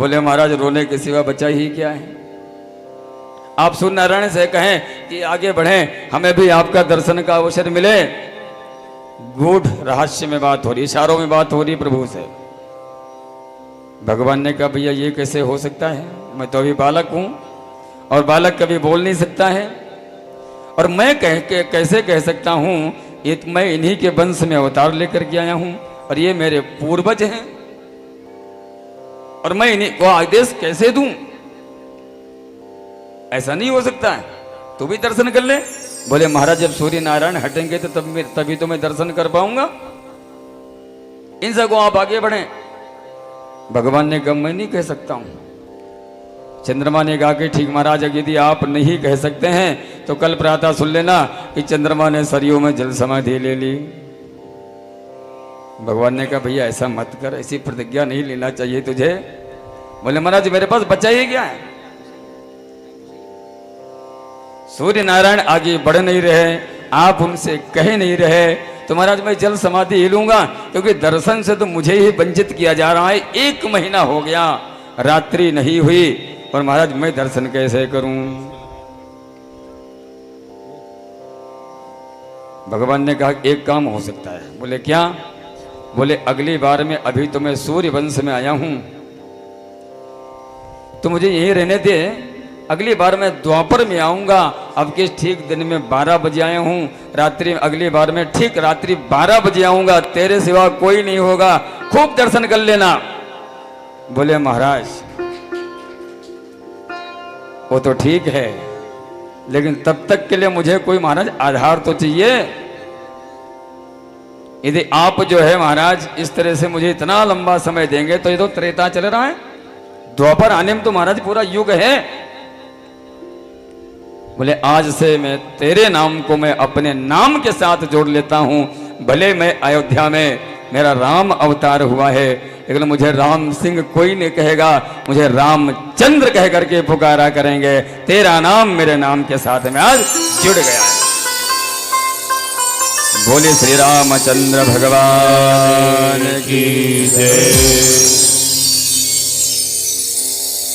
बोले महाराज रोने के सिवा बचा ही क्या है। आप सूर्य नारायण से कहें कि आगे बढ़ें, हमें भी आपका दर्शन का अवसर मिले। गूढ़ रहस्य में बात हो रही, इशारों में बात हो रही प्रभु से। भगवान ने कहा भैया ये कैसे हो सकता है, मैं तो अभी बालक हूं और बालक कभी बोल नहीं सकता है, और मैं कैसे कह सकता हूं ये मैं इन्हीं के वंश में अवतार लेकर के आया हूं और ये मेरे पूर्वज हैं, और मैं इन्हीं को आदेश कैसे दूं, ऐसा नहीं हो सकता है, तू भी दर्शन कर ले। बोले महाराज जब सूर्य नारायण हटेंगे तो तभी तो मैं दर्शन कर पाऊंगा, इन सबको आप आगे बढ़े। भगवान ने कहा मैं नहीं कह सकता हूं। चंद्रमा ने कहा कि ठीक महाराज यदि आप नहीं कह सकते हैं तो कल प्रातः सुन लेना कि चंद्रमा ने सरयू में जल समाधि ले ली। भगवान ने कहा भैया ऐसा मत कर, ऐसी प्रतिज्ञा नहीं लेना चाहिए तुझे। बोले महाराज मेरे पास बचा ही क्या है। सूर्य नारायण आगे बढ़ नहीं रहे, आप उनसे कह नहीं रहे, तो महाराज मैं जल समाधि हिलूंगा, क्योंकि दर्शन से तो मुझे ही वंचित किया जा रहा है। 1 महीना हो गया, रात्रि नहीं हुई, और महाराज मैं दर्शन कैसे करूं। भगवान ने कहा एक काम हो सकता है। बोले क्या। बोले अगली बार में, अभी तो मैं सूर्य वंश में आया हूं तो मुझे यहीं रहने दे, अगली बार मैं द्वापर में आऊंगा। अब के ठीक दिन में 12 बजे आया हूं, रात्रि अगली बार में ठीक रात्रि 12 बजे आऊंगा, तेरे सिवा कोई नहीं होगा, खूब दर्शन कर लेना। बोले महाराज वो तो ठीक है, लेकिन तब तक के लिए मुझे कोई महाराज आधार तो चाहिए। यदि आप जो है महाराज इस तरह से मुझे इतना लंबा समय देंगे तो ये तो त्रेता चल रहा है, द्वापर आने में तो महाराज पूरा युग है। बोले आज से मैं तेरे नाम को मैं अपने नाम के साथ जोड़ लेता हूं। भले मैं अयोध्या में मेरा राम अवतार हुआ है, लेकिन मुझे राम सिंह कोई नहीं कहेगा, मुझे रामचंद्र कह करके पुकारा करेंगे। तेरा नाम मेरे नाम के साथ में आज जुड़ गया है। बोले श्री रामचंद्र भगवान की जय।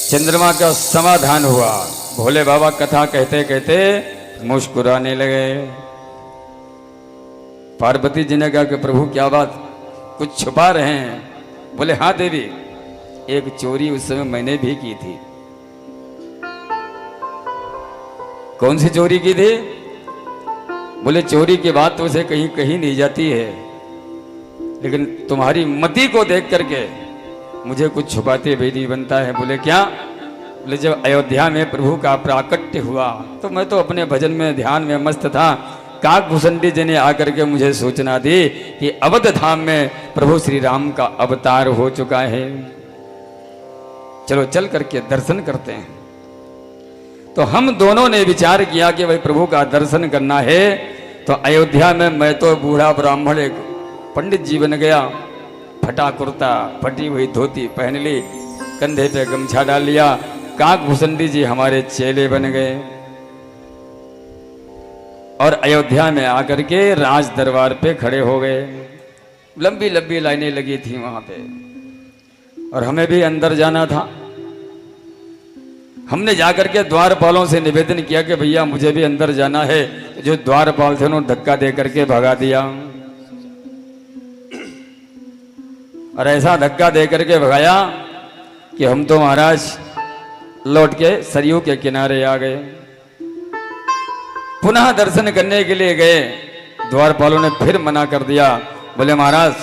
चंद्रमा का समाधान हुआ। भोले बाबा कथा कहते कहते मुस्कुराने लगे। पार्वती जी ने कहा कि प्रभु क्या बात, कुछ छुपा रहे हैं। बोले हाँ देवी, एक चोरी उस समय मैंने भी की थी। कौन सी चोरी की थी। बोले चोरी की बात तो उसे कहीं कहीं नहीं जाती है, लेकिन तुम्हारी मति को देख करके मुझे कुछ छुपाते भी नहीं बनता है। बोले क्या। बोले जब अयोध्या में प्रभु का प्राकट्य हुआ तो मैं तो अपने भजन में ध्यान में मस्त था। काकभूषणी जी ने आकर के मुझे सूचना दी कि अवध धाम में प्रभु श्री राम का अवतार हो चुका है, चलो चल करके दर्शन करते हैं। तो हम दोनों ने विचार किया कि भाई प्रभु का दर्शन करना है तो अयोध्या में मैं तो बूढ़ा ब्राह्मण एक पंडित जी बन गया, फटा कुर्ता फटी हुई धोती पहन ली, कंधे पे गमछा डाल लिया। काकभूषणी जी हमारे चेले बन गए और अयोध्या में आकर के राज दरबार पे खड़े हो गए। लंबी लंबी लाइनें लगी थी वहां पे, और हमें भी अंदर जाना था। हमने जाकर के द्वारपालों से निवेदन किया कि भैया मुझे भी अंदर जाना है। जो द्वारपाल थे उन्होंने धक्का दे करके भगा दिया, और ऐसा धक्का दे करके भगाया कि हम तो महाराज लौट के सरयू के किनारे आ गए। पुनः दर्शन करने के लिए गए, द्वारपालों ने फिर मना कर दिया। बोले महाराज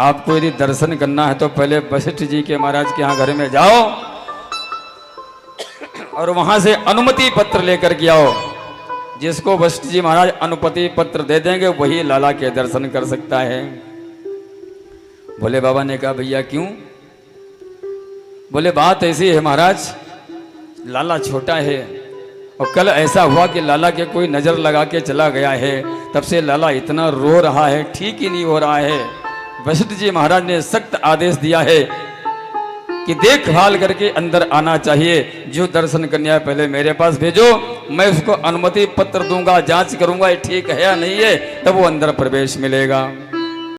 आपको यदि दर्शन करना है तो पहले वशिष्ठ जी के महाराज के यहाँ घर में जाओ और वहां से अनुमति पत्र लेकर के आओ। जिसको वशिष्ठ जी महाराज अनुमति पत्र दे देंगे वही लाला के दर्शन कर सकता है। भोले बाबा ने कहा भैया क्यों। बोले बात ऐसी है महाराज, लाला छोटा है और कल ऐसा हुआ कि लाला के कोई नजर लगा के चला गया है, तब से लाला इतना रो रहा है, ठीक ही नहीं हो रहा है। वशिष्ठ जी महाराज ने सख्त आदेश दिया है कि देखभाल करके अंदर आना चाहिए। जो दर्शन करने आए पहले मेरे पास भेजो, मैं उसको अनुमति पत्र दूंगा, जांच करूंगा ये ठीक है या नहीं है, तब वो अंदर प्रवेश मिलेगा।